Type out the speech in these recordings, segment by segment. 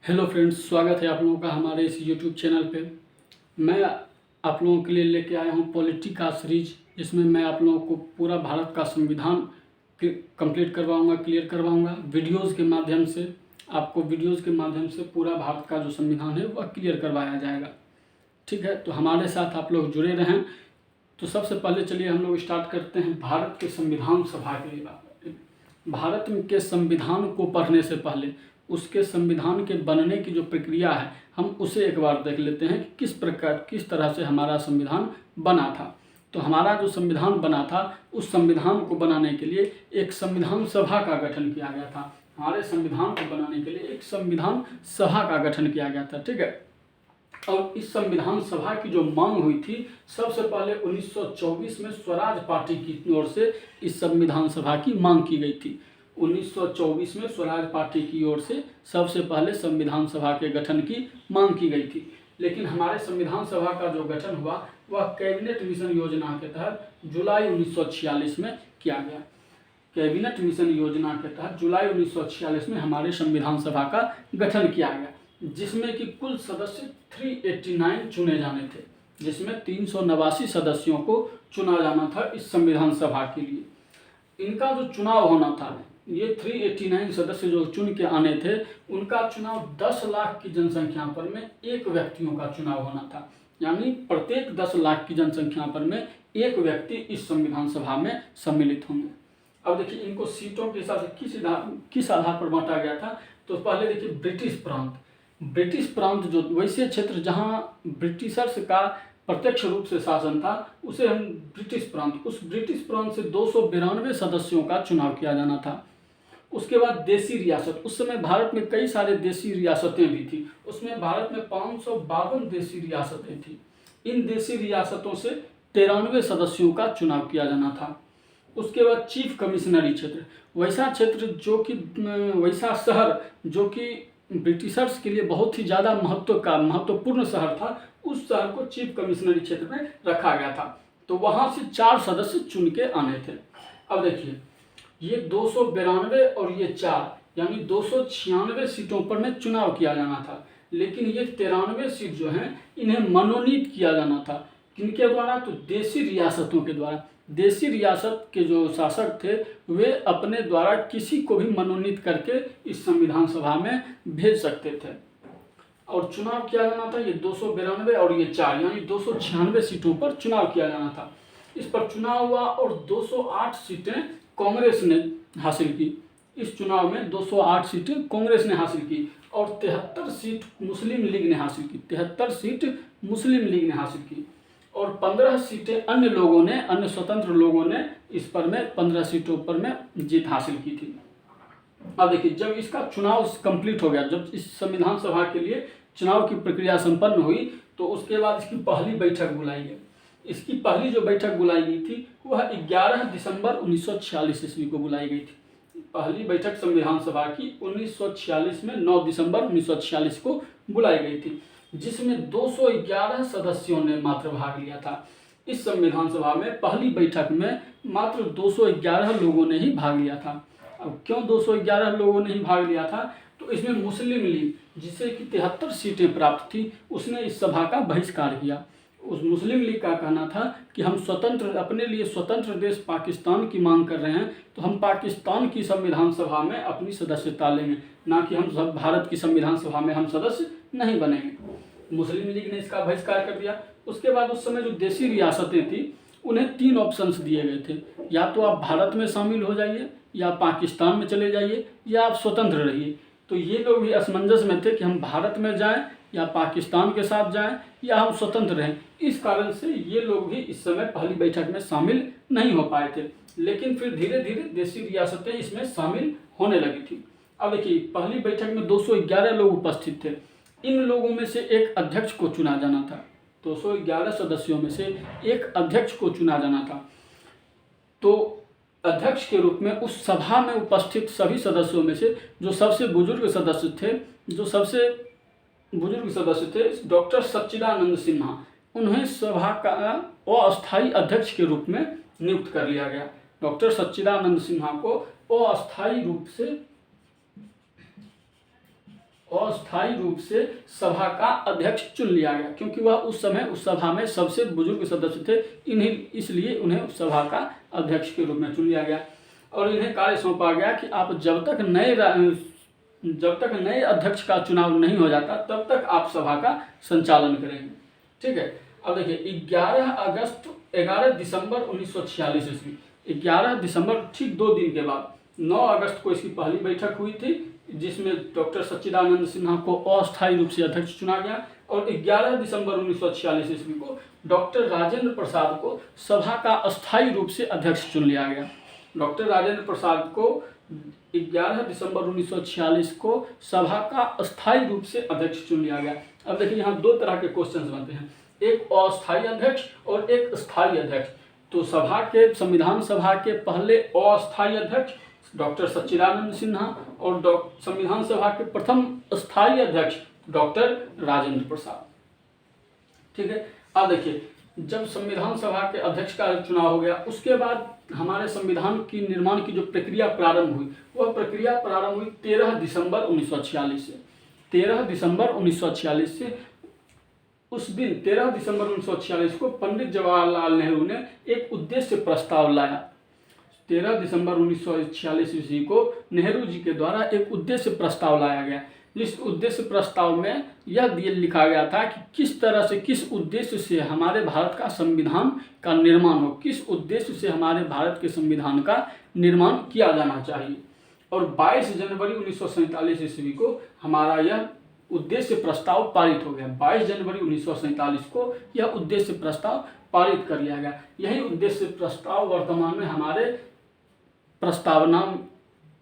Hello friends, स्वागत है आप लोगों का हमारे इस यूट्यूब चैनल पे। मैं आप लोगों के लिए लेके आया हूँ पॉलिटी का सीरीज, जिसमें मैं आप लोगों को पूरा भारत का संविधान कंप्लीट करवाऊंगा, क्लियर करवाऊंगा वीडियोज़ के माध्यम से। आपको वीडियोज़ के माध्यम से पूरा भारत का जो संविधान है वह क्लियर करवाया जाएगा। ठीक है, तो हमारे साथ आप लोग जुड़े रहें। तो सबसे पहले चलिए हम लोग स्टार्ट करते हैं भारत के संविधान सभा के लिए। भारत के संविधान को पढ़ने से पहले उसके संविधान के बनने की जो प्रक्रिया है, हम उसे एक बार देख लेते हैं कि किस तरह से हमारा संविधान बना था। तो हमारा जो संविधान बना था, उस संविधान को बनाने के लिए एक संविधान सभा का गठन किया गया था। हमारे संविधान को बनाने के लिए एक संविधान सभा का गठन किया गया था। ठीक है, और इस संविधान सभा की जो मांग हुई थी, सबसे पहले 1924 में स्वराज पार्टी की ओर से इस संविधान सभा की मांग की गई थी। 1924 में स्वराज पार्टी की ओर से सबसे पहले संविधान सभा के गठन की मांग की गई थी। लेकिन हमारे संविधान सभा का जो गठन हुआ वह कैबिनेट मिशन योजना के तहत जुलाई 1946 में किया गया। कैबिनेट मिशन योजना के तहत जुलाई 1946 में हमारे संविधान सभा का गठन किया गया, जिसमें कि कुल सदस्य 389 चुने जाने थे, जिसमें 389 सदस्यों को चुना जाना था इस संविधान सभा के लिए। इनका जो चुनाव होना था, ये 389 सदस्य जो चुन के आने थे, उनका चुनाव 10 लाख की जनसंख्या पर में एक व्यक्तियों का चुनाव होना था। यानी प्रत्येक 10 लाख की जनसंख्या पर में एक व्यक्ति इस संविधान सभा में सम्मिलित होंगे। अब देखिए, इनको सीटों के हिसाब से किस आधार पर बांटा गया था। तो पहले देखिए, ब्रिटिश प्रांत जो वैसे क्षेत्र जहां ब्रिटिशर्स का प्रत्यक्ष रूप से शासन था, उसे हम ब्रिटिश प्रांत, उस ब्रिटिश प्रांत से 292 सदस्यों का चुनाव किया जाना था। उसके बाद देसी रियासत, उस समय भारत में कई सारे देसी रियासतें भी थी। उसमें भारत में 552 देसी रियासतें थी। इन देसी रियासतों से 93 सदस्यों का चुनाव किया जाना था। उसके बाद चीफ कमिश्नरी क्षेत्र, वैसा शहर जो कि ब्रिटिशर्स के लिए बहुत ही ज़्यादा महत्वपूर्ण शहर था, उस शहर को चीफ कमिश्नरी क्षेत्र में रखा गया था। तो वहाँ से 4 सदस्य चुन के आने थे। अब देखिए, ये 292 और ये 4, यानी 296 सीटों पर में चुनाव किया जाना था। लेकिन ये 93 सीट जो हैं, इन्हें मनोनीत किया जाना था। किनके द्वारा? तो देसी रियासतों के द्वारा। देसी रियासत के जो शासक थे, वे अपने द्वारा किसी को भी मनोनीत करके इस संविधान सभा में भेज सकते थे। और चुनाव किया जाना था ये 292 और ये 4, यानी 296 सीटों पर चुनाव किया जाना था। इस पर चुनाव हुआ और 208 सीटें कांग्रेस ने हासिल की। इस चुनाव में 208 सीटें कांग्रेस ने हासिल की और 73 सीट मुस्लिम लीग ने हासिल की। 73 सीट मुस्लिम लीग ने हासिल की और 15 सीटें अन्य स्वतंत्र लोगों ने इस पर में 15 सीटों पर में जीत हासिल की थी। अब देखिए, जब इसका चुनाव कंप्लीट हो गया, जब इस संविधान सभा के लिए चुनाव की प्रक्रिया संपन्न हुई, तो उसके बाद इसकी पहली बैठक बुलाई गई। इसकी पहली जो बैठक बुलाई गई थी वह 11 दिसंबर 1946 ईस्वी को बुलाई गई थी। पहली बैठक संविधान सभा की 1946 में 9 दिसंबर 1946 को बुलाई गई थी, जिसमें 211 सदस्यों ने मात्र भाग लिया था। इस संविधान सभा में पहली बैठक में मात्र 211 लोगों ने ही भाग लिया था। अब क्यों 211 लोगों ने ही भाग लिया था? तो इसमें मुस्लिम लीग, जिसे कि 73 सीटें प्राप्त थी, उसने इस सभा का बहिष्कार किया। उस मुस्लिम लीग का कहना था कि हम अपने लिए स्वतंत्र देश पाकिस्तान की मांग कर रहे हैं, तो हम पाकिस्तान की संविधान सभा में अपनी सदस्यता लेंगे, ना कि हम भारत की संविधान सभा में हम सदस्य नहीं बनेंगे। मुस्लिम लीग ने इसका बहिष्कार कर दिया। उसके बाद उस समय जो देसी रियासतें थी, उन्हें 3 ऑप्शंस दिए गए थे। या तो आप भारत में शामिल हो जाइए, या पाकिस्तान में चले जाइए, या आप स्वतंत्र रहिए। तो ये लोग भी असमंजस में थे कि हम भारत में जाएं या पाकिस्तान के साथ जाएं या हम स्वतंत्र रहें। इस कारण से ये लोग भी इस समय पहली बैठक में शामिल नहीं हो पाए थे। लेकिन फिर धीरे धीरे देसी रियासतें इसमें शामिल होने लगी थी। अब देखिए, पहली बैठक में 211 लोग उपस्थित थे। इन लोगों में से एक अध्यक्ष को चुना जाना था। 211 सदस्यों में से एक अध्यक्ष को चुना जाना था। तो अध्यक्ष के रूप में उस सभा में उपस्थित सभी सदस्यों में से जो सबसे बुजुर्ग सदस्य थे, डॉक्टर सच्चिदानंद सिन्हा, उन्हें सभा का अस्थायी अध्यक्ष के रूप में नियुक्त कर लिया गया। डॉक्टर सच्चिदानंद सिन्हा को अस्थायी रूप से अस्थायी रूप से सभा का अध्यक्ष चुन लिया गया, क्योंकि वह उस समय उस सभा में सबसे बुजुर्ग सदस्य थे, इन्हीं इसलिए उन्हें उस सभा का अध्यक्ष के रूप में चुन लिया गया। और इन्हें कार्य सौंपा गया कि आप जब तक नए अध्यक्ष का चुनाव नहीं हो जाता तब तक आप सभा का संचालन करेंगे। ठीक है। अब देखिए 11 दिसंबर 1946 ईस्वी, 11 दिसंबर ठीक 2 दिन के बाद 9 अगस्त को इसकी पहली बैठक हुई थी, जिसमें डॉक्टर सच्चिदानंद सिन्हा को अस्थायी रूप से अध्यक्ष चुना गया। और 11 दिसंबर 1946 ईस्वी को डॉक्टर राजेंद्र प्रसाद को सभा का अस्थायी रूप से अध्यक्ष चुन लिया गया। डॉक्टर राजेंद्र प्रसाद को 11 दिसंबर 1946 को सभा का अस्थायी रूप से अध्यक्ष चुन लिया गया। अब देखिए यहाँ 2 तरह के क्वेश्चन बनते हैं, एक अस्थायी अध्यक्ष और एक स्थायी अध्यक्ष। तो संविधान सभा के पहले अस्थायी अध्यक्ष डॉक्टर सच्चिदानंद सिन्हा और संविधान सभा के प्रथम स्थायी अध्यक्ष डॉक्टर राजेंद्र प्रसाद। ठीक है। अब देखिए जब संविधान सभा के अध्यक्ष का चुनाव हो गया, उसके बाद हमारे संविधान की निर्माण की जो प्रक्रिया प्रारंभ हुई, वह प्रक्रिया प्रारंभ हुई 13 दिसंबर 1946 से। 13 दिसंबर 1946 से उस दिन 13 दिसंबर 1946 को पंडित जवाहरलाल नेहरू ने एक उद्देश्य प्रस्ताव लाया। 13 दिसंबर 1946 ईस्वी को नेहरू जी के द्वारा एक उद्देश्य प्रस्ताव लाया गया, जिस उद्देश्य प्रस्ताव में यह लिखा गया था कि किस तरह से, किस उद्देश्य से हमारे भारत का संविधान का निर्माण हो, किस उद्देश्य से हमारे भारत के संविधान का निर्माण किया जाना चाहिए। और 22 जनवरी 1947 ईस्वी को हमारा यह उद्देश्य प्रस्ताव पारित हो गया। 22 जनवरी 1947 को यह उद्देश्य प्रस्ताव पारित कर लिया गया। यही उद्देश्य प्रस्ताव वर्तमान में हमारे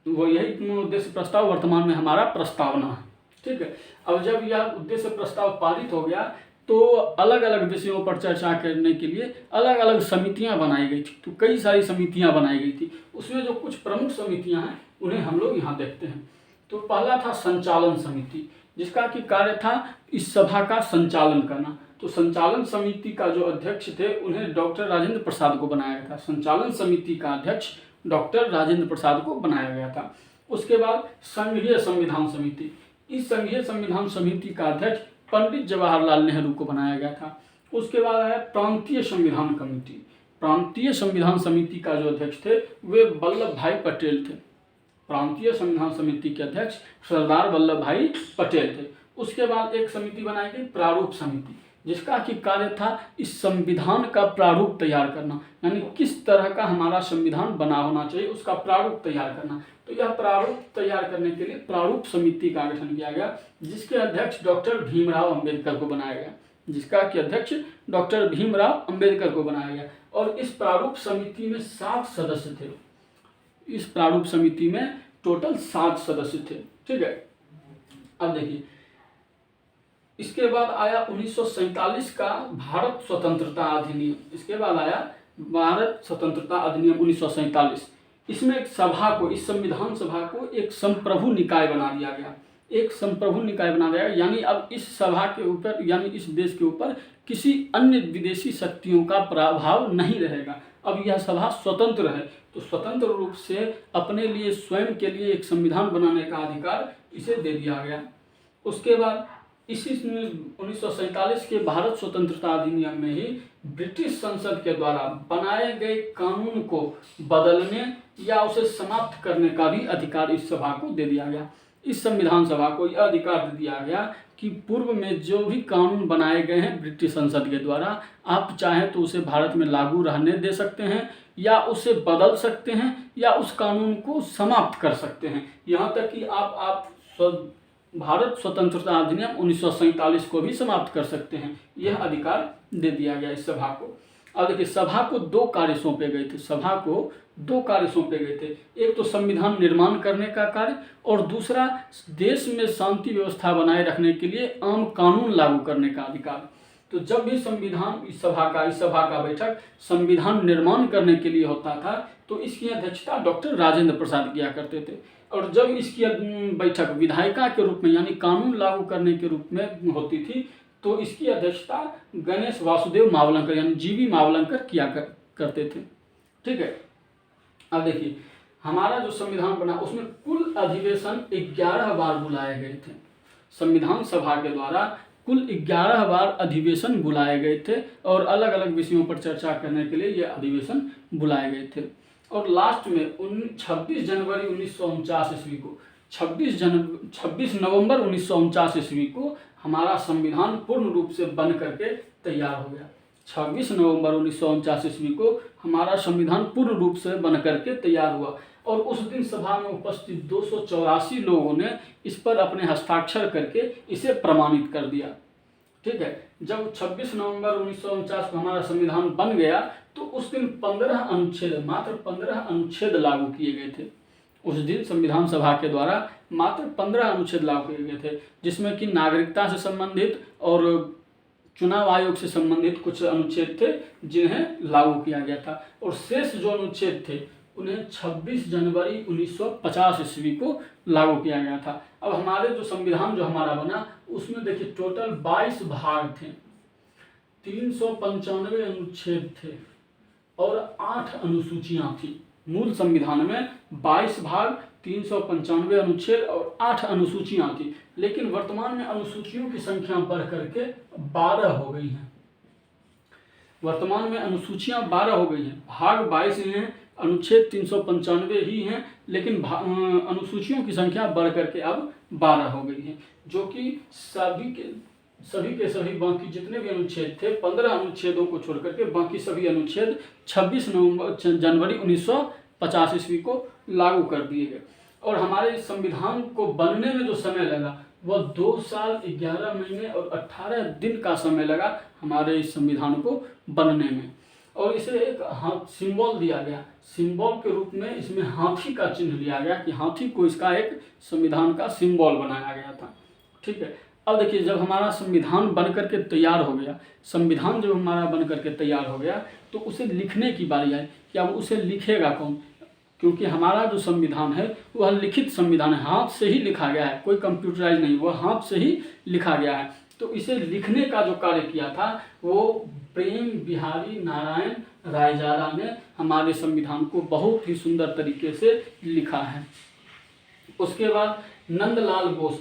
उद्देश्य प्रस्ताव वर्तमान में हमारा प्रस्तावना है। ठीक है। अब जब यह उद्देश्य प्रस्ताव पारित हो गया तो अलग अलग विषयों पर चर्चा करने के लिए अलग अलग समितियां बनाई गई थी। तो कई सारी समितियां बनाई गई थी, उसमें जो कुछ प्रमुख समितियां हैं उन्हें हम लोग यहाँ देखते हैं। तो पहला था संचालन समिति, जिसका कि कार्य था इस सभा का संचालन करना। तो संचालन समिति का जो अध्यक्ष थे उन्हें डॉक्टर राजेंद्र प्रसाद को बनाया गया था। संचालन समिति का अध्यक्ष डॉक्टर राजेंद्र प्रसाद को बनाया गया था। उसके बाद संघीय संविधान समिति, इस संघीय संविधान समिति का अध्यक्ष पंडित जवाहरलाल नेहरू को बनाया गया था। उसके बाद है प्रांतीय संविधान कमेटी। प्रांतीय संविधान समिति का जो अध्यक्ष थे वे वल्लभ भाई पटेल थे। प्रांतीय संविधान समिति के अध्यक्ष सरदार वल्लभ भाई पटेल थे। उसके बाद एक समिति बनाई गई प्रारूप समिति, जिसका कि कार्य था इस संविधान का प्रारूप तैयार करना, यानी किस तरह का हमारा संविधान बना होना चाहिए उसका प्रारूप तैयार करना। तो यह प्रारूप तैयार करने के लिए प्रारूप समिति का गठन किया गया, जिसके अध्यक्ष डॉक्टर भीमराव अंबेडकर को बनाया गया। जिसका कि अध्यक्ष डॉक्टर भीमराव अंबेडकर को बनाया गया। और इस प्रारूप समिति में 7 सदस्य थे। इस प्रारूप समिति में टोटल 7 सदस्य थे। ठीक है। अब देखिए इसके बाद आया 1947 का भारत स्वतंत्रता अधिनियम। इसके बाद आया भारत स्वतंत्रता अधिनियम 1947। इसमें एक सभा को, इस संविधान सभा को एक संप्रभु निकाय बना दिया गया। एक संप्रभु निकाय बना दिया गया, यानी अब इस सभा के ऊपर, यानी इस देश के ऊपर किसी अन्य विदेशी शक्तियों का प्रभाव नहीं रहेगा। अब यह सभा स्वतंत्र है, तो स्वतंत्र रूप से अपने लिए, स्वयं के लिए एक संविधान बनाने का अधिकार इसे दे दिया गया। उसके बाद इसी 1947 के भारत स्वतंत्रता अधिनियम में ही ब्रिटिश संसद के द्वारा बनाए गए कानून को बदलने या उसे समाप्त करने का भी अधिकार इस सभा को दे दिया गया। इस संविधान सभा को यह अधिकार दे दिया गया कि पूर्व में जो भी कानून बनाए गए हैं ब्रिटिश संसद के द्वारा, आप चाहें तो उसे भारत में लागू रहने दे सकते हैं या उसे बदल सकते हैं या उस कानून को समाप्त कर सकते हैं। यहाँ तक कि आप भारत स्वतंत्रता अधिनियम 1947 को भी समाप्त कर सकते हैं। यह अधिकार दे दिया गया इस सभा को। अब देखिए सभा को 2 कार्य सौंपे गए थे। सभा को 2 कार्य सौंपे गए थे। एक तो संविधान निर्माण करने का कार्य और दूसरा देश में शांति व्यवस्था बनाए रखने के लिए आम कानून लागू करने का अधिकार। तो जब भी संविधान इस सभा का बैठक संविधान निर्माण करने के लिए होता था तो इसकी अध्यक्षता डॉक्टर राजेंद्र प्रसाद किया करते थे। और जब इसकी बैठक विधायिका के रूप में, यानी कानून लागू करने के रूप में होती थी, तो इसकी अध्यक्षता गणेश वासुदेव मावलंकर यानी जीवी मावलंकर किया करते थे। ठीक है। अब देखिए हमारा जो संविधान बना उसमें कुल अधिवेशन 11 बार बुलाए गए थे। संविधान सभा के द्वारा कुल 11 बार अधिवेशन बुलाए गए थे और अलग अलग विषयों पर चर्चा करने के लिए ये अधिवेशन बुलाए गए थे। और लास्ट में 26 जनवरी 1949 ईस्वी को 26 नवंबर 1949 ईस्वी को हमारा संविधान पूर्ण रूप से बन करके तैयार हो गया। 26 नवंबर 1949 ईस्वी को हमारा संविधान पूर्ण रूप से बन करके तैयार हुआ और उस दिन सभा में उपस्थित 284 लोगों ने इस पर अपने हस्ताक्षर करके इसे प्रमाणित कर दिया। ठीक है, जब 26 नवंबर 1949 को हमारा संविधान बन गया तो उस दिन 15 अनुच्छेद, मात्र 15 अनुच्छेद लागू किए गए थे। उस दिन संविधान सभा के द्वारा मात्र 15 अनुच्छेद लागू किए गए थे, जिसमें कि नागरिकता से संबंधित और चुनाव आयोग से संबंधित कुछ अनुच्छेद थे जिन्हें लागू किया गया था। और शेष जो अनुच्छेद थे उन्हें 26 जनवरी 1950 ईस्वी को लागू किया गया था। अब हमारे जो संविधान जो हमारा बना उसमें देखिए टोटल 22 भाग थे, 395 अनुच्छेद थे और 8 अनुसूचियां थी। मूल संविधान में 22 भाग, 395 अनुच्छेद और 8 अनुसूचियां थी, लेकिन वर्तमान में अनुसूचियों की संख्या बढ़ करके 12 हो गई हैं। वर्तमान में अनुसूचियां 12 हो गई हैं, भाग 22 हैं, अनुच्छेद 395 ही हैं, लेकिन अनुसूचियों की संख्या बढ़ करके अब 12 हो गई है, जो कि सभी के सभी बाकी जितने भी अनुच्छेद थे 15 अनुच्छेदों को छोड़ करके बाकी सभी अनुच्छेद 26 जनवरी 1950 ईस्वी को लागू कर दिए गए। और हमारे संविधान को बनने में जो समय लगा वह 2 साल 11 महीने और 18 दिन का समय लगा हमारे इस संविधान को बनने में। और इसे एक सिंबल दिया गया, सिंबल के रूप में इसमें हाथी का चिन्ह लिया गया कि हाथी को इसका एक संविधान का सिंबल बनाया गया था। ठीक है, अब देखिए जब हमारा संविधान बन करके तैयार हो गया, संविधान जब हमारा बन करके तैयार हो गया तो उसे लिखने की बारी आई कि अब उसे लिखेगा कौन, क्योंकि हमारा जो संविधान है वह लिखित संविधान है, हाथ से ही लिखा गया है, कोई कंप्यूटराइज नहीं, वह हाथ से ही लिखा गया है। तो इसे लिखने का जो कार्य किया था वो प्रेम बिहारी नारायण रायजादा ने हमारे संविधान को बहुत ही सुंदर तरीके से लिखा है। उसके बाद नंदलाल बोस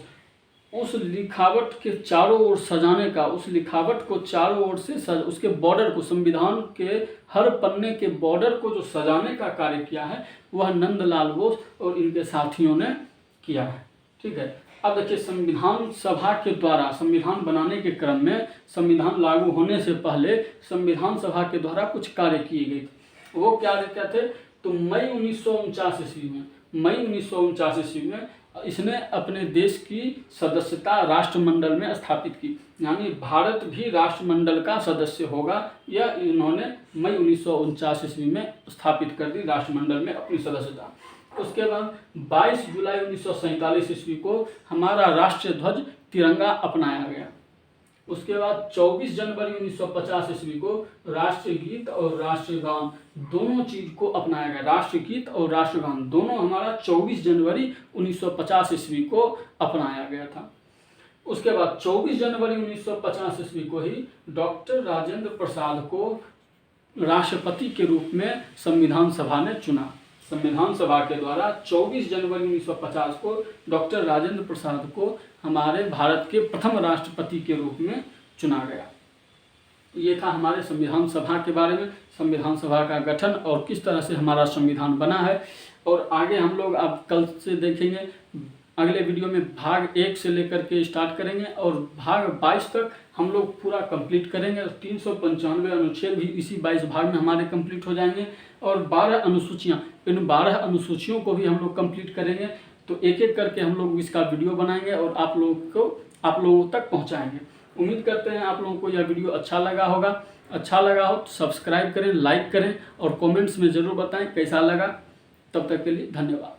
उस लिखावट के चारों ओर सजाने का, उस लिखावट को चारों ओर से उसके बॉर्डर को, संविधान के हर पन्ने के बॉर्डर को जो सजाने का कार्य किया है वह नंदलाल बोस और इनके साथियों ने किया है। ठीक है, अब देखिए संविधान सभा के द्वारा संविधान बनाने के क्रम में, संविधान लागू होने से पहले संविधान सभा के द्वारा कुछ कार्य किए गए थे। वो क्या थे? तो मई 1949 ईस्वी में इसने अपने देश की सदस्यता राष्ट्रमंडल में स्थापित की, यानी भारत भी राष्ट्रमंडल का सदस्य होगा, यह इन्होंने मई 1949 ईस्वी में स्थापित कर दी राष्ट्रमंडल में अपनी सदस्यता। उसके बाद 22 जुलाई 1947 ईस्वी को हमारा राष्ट्रीय ध्वज तिरंगा अपनाया गया। उसके बाद 24 जनवरी 1950 ईस्वी को राष्ट्रीय गीत और राष्ट्रीय गान दोनों चीज को अपनाया गया। राष्ट्रीय गीत और राष्ट्रगान दोनों हमारा 24 जनवरी 1950 ईस्वी को अपनाया गया था। उसके बाद 24 जनवरी 1950 ईस्वी को ही डॉक्टर राजेंद्र प्रसाद को राष्ट्रपति के रूप में संविधान सभा ने चुना। संविधान सभा के द्वारा 24 जनवरी 1950 को डॉक्टर राजेंद्र प्रसाद को हमारे भारत के प्रथम राष्ट्रपति के रूप में चुना गया। ये था हमारे संविधान सभा के बारे में, संविधान सभा का गठन और किस तरह से हमारा संविधान बना है। और आगे हम लोग अब कल से देखेंगे, अगले वीडियो में भाग 1 से लेकर के स्टार्ट करेंगे और भाग 22 तक हम लोग पूरा कंप्लीट करेंगे। 395 अनुच्छेद भी इसी 22 भाग में हमारे कंप्लीट हो जाएंगे और 12 अनुसूचियाँ, इन 12 अनुसूचियों को भी हम लोग कंप्लीट करेंगे। तो एक एक करके हम लोग इसका वीडियो बनाएंगे और आप लोगों तक पहुँचाएंगे। उम्मीद करते हैं आप लोगों को यह वीडियो अच्छा लगा होगा। अच्छा लगा हो तो सब्सक्राइब करें, लाइक करें और कमेंट्स में ज़रूर बताएं कैसा लगा। तब तक के लिए धन्यवाद।